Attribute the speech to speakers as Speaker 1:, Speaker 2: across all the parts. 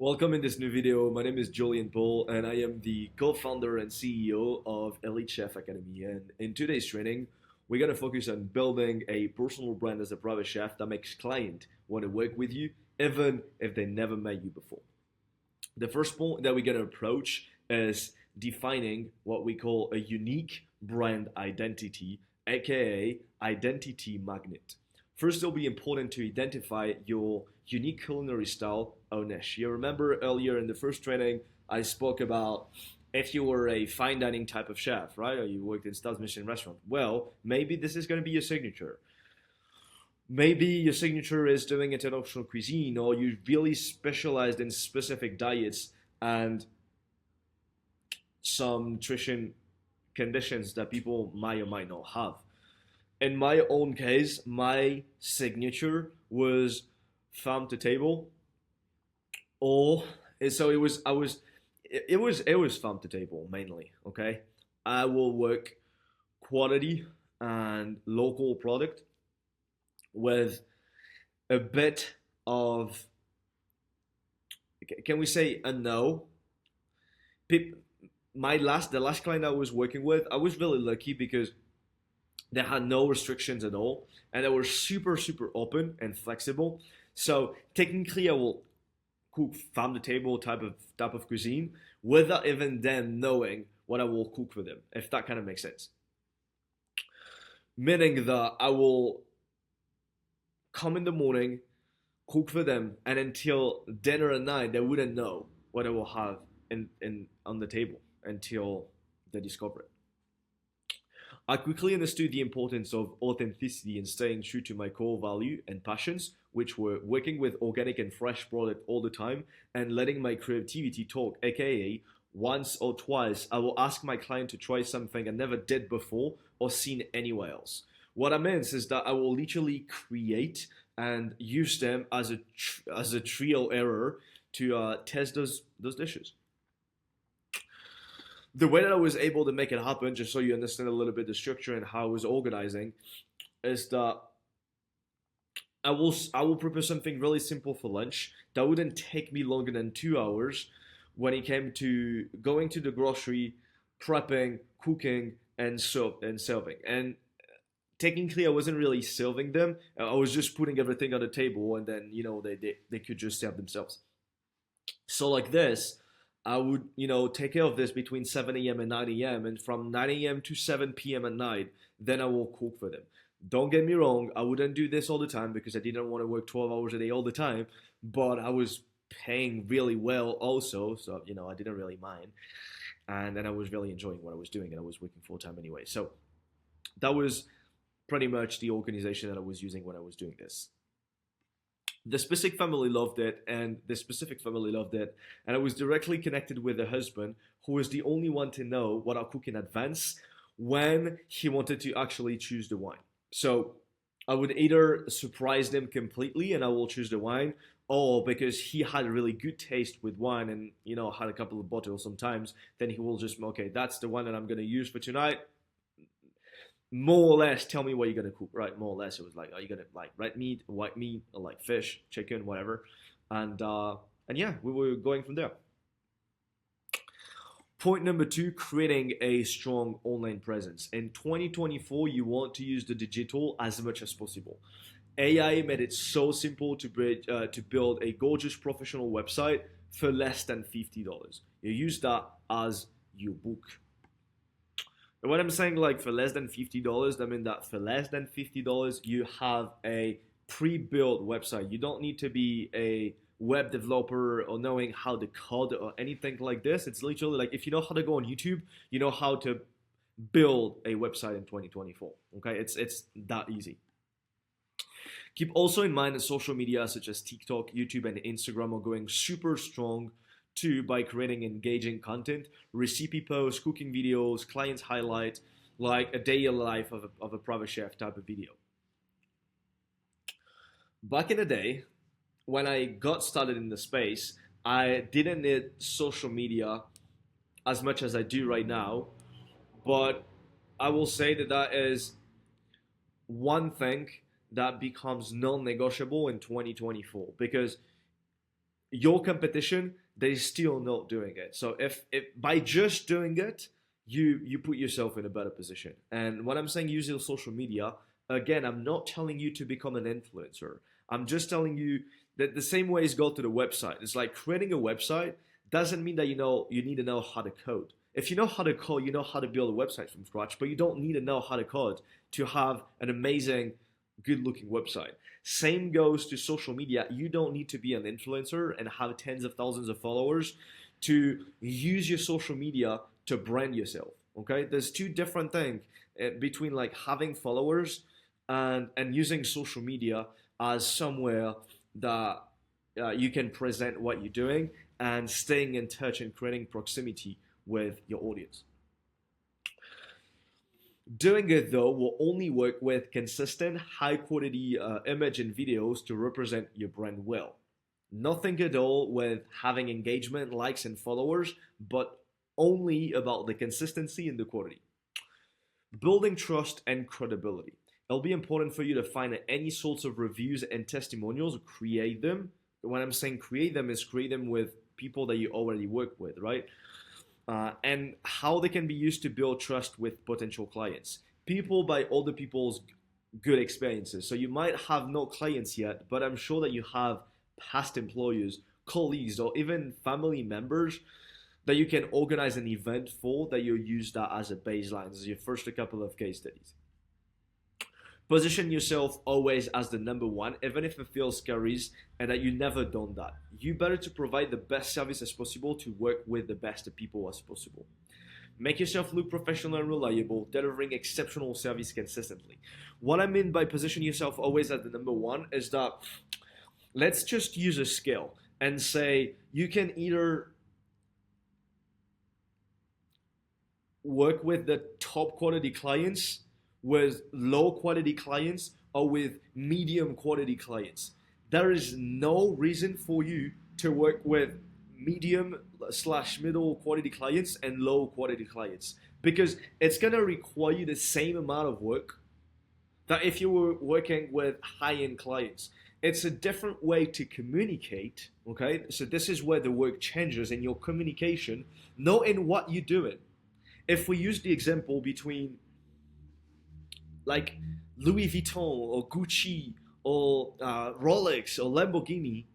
Speaker 1: Welcome in this new video. My name is Jullian and I am the co-founder and CEO of Elite Chef Academy. And in today's training, we're gonna focus on building a personal brand as a private chef that makes clients want to work with you, even if they never met you before. The first point that we're gonna approach is defining what we call a unique brand identity, aka identity magnet. First, it'll be important to identify your unique culinary style or niche. You remember earlier in the first training, I spoke about if you were a fine dining type of chef, right? Or you worked in Stars Michelin restaurant. Well, maybe this is going to be your signature. Maybe your signature is doing international cuisine, or you really specialized in specific diets and some nutrition conditions that people might or might not have. In my own case, my signature was farm to table, or so it was farm to table mainly. Okay, I will work quality and local product with a bit of, can we say, a no. The last client I was working with, I was really lucky because they had no restrictions at all, and they were super open and flexible. So technically, I will cook farm to table type of cuisine without even them knowing what I will cook for them, if that kind of makes sense. Meaning that I will come in the morning, cook for them, and until dinner at night, they wouldn't know what I will have in on the table until they discover it. I quickly understood the importance of authenticity and staying true to my core value and passions, which were working with organic and fresh product all the time and letting my creativity talk, aka once or twice I will ask my client to try something I never did before or seen anywhere else. What I meant is that I will literally create and use them as a trial error to test those dishes. The way that I was able to make it happen, just so you understand a little bit the structure and how I was organizing, is that I will prepare something really simple for lunch that wouldn't take me longer than 2 hours when it came to going to the grocery, prepping, cooking, and serving. And technically, I wasn't really serving them. I was just putting everything on the table, and then they could just serve themselves. So like this, I would, take care of this between 7 a.m. and 9 a.m. And from 9 a.m. to 7 p.m. at night, then I will cook for them. Don't get me wrong, I wouldn't do this all the time because I didn't want to work 12 hours a day all the time, but I was paying really well also, so, I didn't really mind. And then I was really enjoying what I was doing, and I was working full time anyway. So that was pretty much the organization that I was using when I was doing this. The specific family loved it, and the specific family loved it, and I was directly connected with the husband, who was the only one to know what I cook in advance when he wanted to actually choose the wine. So I would either surprise them completely and I will choose the wine, or because he had a really good taste with wine and had a couple of bottles sometimes, then he will just, okay, that's the one that I'm gonna use for tonight. More or less tell me what you're gonna cook, right? More or less, it was like, are you gonna like red meat, white meat, or like fish, chicken, whatever, and yeah, we were going from there. Point number two: creating a strong online presence. In 2024, you want to use the digital as much as possible. AI made it so simple to build a gorgeous professional website for less than $50. You use that as your book. And when I'm saying like for less than $50, I mean that for less than $50, you have a pre-built website. You don't need to be a web developer or knowing how to code or anything like this. It's literally like if you know how to go on YouTube, you know how to build a website in 2024. Okay, it's that easy. Keep also in mind that social media such as TikTok, YouTube, and Instagram are going super strong too by creating engaging content, recipe posts, cooking videos, clients highlights, like a daily life of a private chef type of video. Back in the day, when I got started in the space, I didn't need social media as much as I do right now, but I will say that that is one thing that becomes non-negotiable in 2024 because your competition, they're still not doing it. So if by just doing it, you put yourself in a better position. And when I'm saying use your social media, again, I'm not telling you to become an influencer. I'm just telling you that the same way as go to the website. It's like creating a website doesn't mean that you need to know how to code. If you know how to code, you know how to build a website from scratch, but you don't need to know how to code to have an amazing, good looking website. Same goes to social media. You don't need to be an influencer and have tens of thousands of followers to use your social media to brand yourself. Okay, there's two different things between like having followers and using social media as somewhere that you can present what you're doing and staying in touch and creating proximity with your audience. Doing it though will only work with consistent, high quality image and videos to represent your brand well. Nothing at all with having engagement, likes, and followers, but only about the consistency and the quality. Building trust and credibility. It'll be important for you to find any sorts of reviews and testimonials, create them. When I'm saying create them, is create them with people that you already work with, right? And how they can be used to build trust with potential clients. People buy other people's good experiences. So you might have no clients yet, but I'm sure that you have past employers, colleagues, or even family members that you can organize an event for that you'll use that as a baseline, as your first couple of case studies. Position yourself always as the number one, even if it feels scary and that you've never done that. You better to provide the best service as possible to work with the best people as possible. Make yourself look professional and reliable, delivering exceptional service consistently. What I mean by position yourself always as the number one is that let's just use a scale and say you can either work with the top quality clients, with low quality clients, or with medium quality clients. There is no reason for you to work with medium slash middle quality clients and low quality clients, because it's going to require you the same amount of work that if you were working with high-end clients. It's a different way to communicate, okay? So this is where the work changes in your communication, not in what you're doing. If we use the example between like Louis Vuitton or Gucci or Rolex or Lamborghini,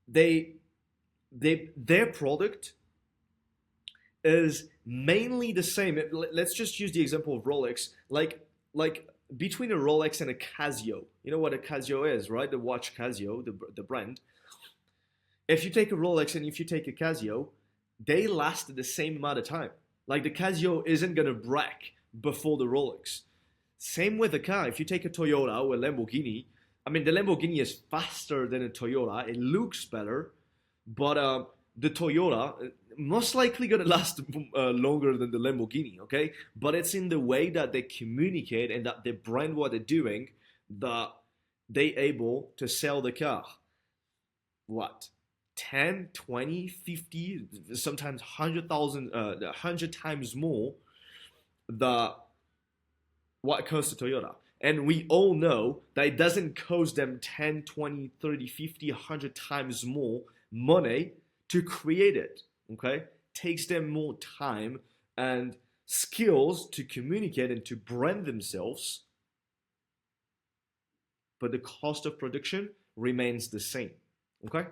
Speaker 1: their product is mainly the same. Let's just use the example of Rolex. Like between a Rolex and a Casio, you know what a Casio is, right? The watch Casio, the brand. If you take a Rolex and if you take a Casio, they last the same amount of time. Like the Casio isn't gonna break before the Rolex. Same with the car. If you take a Toyota or a Lamborghini, I mean the Lamborghini is faster than a Toyota. It looks better, but the Toyota most likely gonna last longer than the Lamborghini. Okay, but it's in the way that they communicate and that they brand what they're doing that they able to sell the car. What? 10, 20, 50, sometimes 100,000, 100 times more the what costs to Toyota. And we all know that it doesn't cost them 10, 20, 30, 50, 100 times more money to create it. Okay? It takes them more time and skills to communicate and to brand themselves, but the cost of production remains the same. Okay?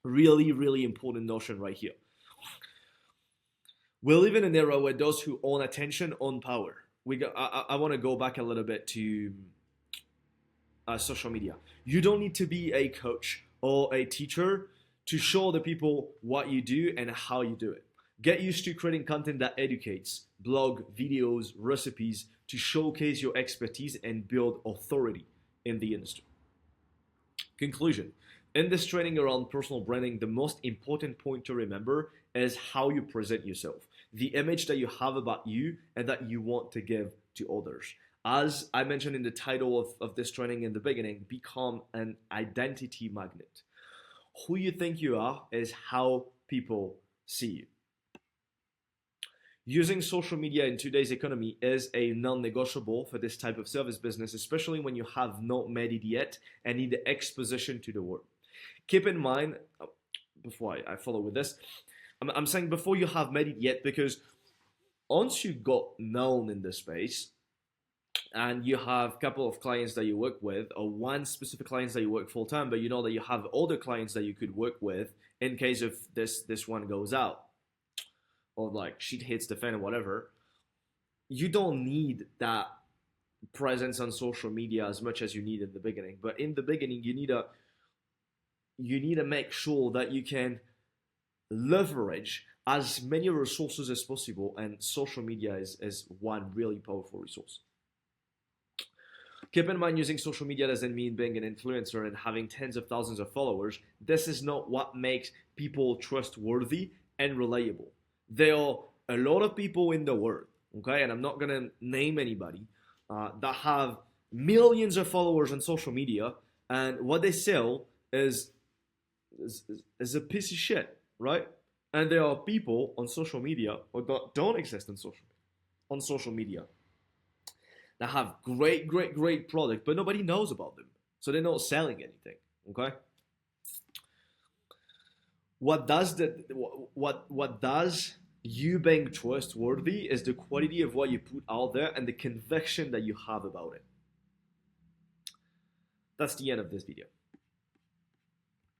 Speaker 1: Really, really important notion right here. We live in an era where those who own attention own power. I want to go back a little bit to social media. You don't need to be a coach or a teacher to show the people what you do and how you do it. Get used to creating content that educates, blog, videos, recipes to showcase your expertise and build authority in the industry. Conclusion. In this training around personal branding, the most important point to remember is how you present yourself, the image that you have about you and that you want to give to others. As I mentioned in the title of this training in the beginning, become an identity magnet. Who you think you are is how people see you. Using social media in today's economy is a non-negotiable for this type of service business, especially when you have not made it yet and need the exposition to the world. Keep in mind, before I follow with this, I'm saying before you have made it yet, because once you got known in this space and you have a couple of clients that you work with, or one specific clients that you work full time, but you know that you have other clients that you could work with in case if this one goes out or like shit hits the fan or whatever, you don't need that presence on social media as much as you need in the beginning. But in the beginning, you need to make sure that you can leverage as many resources as possible, and social media is one really powerful resource. Keep in mind, using social media doesn't mean being an influencer and having tens of thousands of followers. This is not what makes people trustworthy and reliable. There are a lot of people in the world, okay, and I'm not gonna name anybody, that have millions of followers on social media, and what they sell is a piece of shit, right? And there are people on social media or that don't exist on social media that have great product, but nobody knows about them, so they're not selling anything. Okay. What does you being trustworthy is the quality of what you put out there and the conviction that you have about it. That's the end of this video.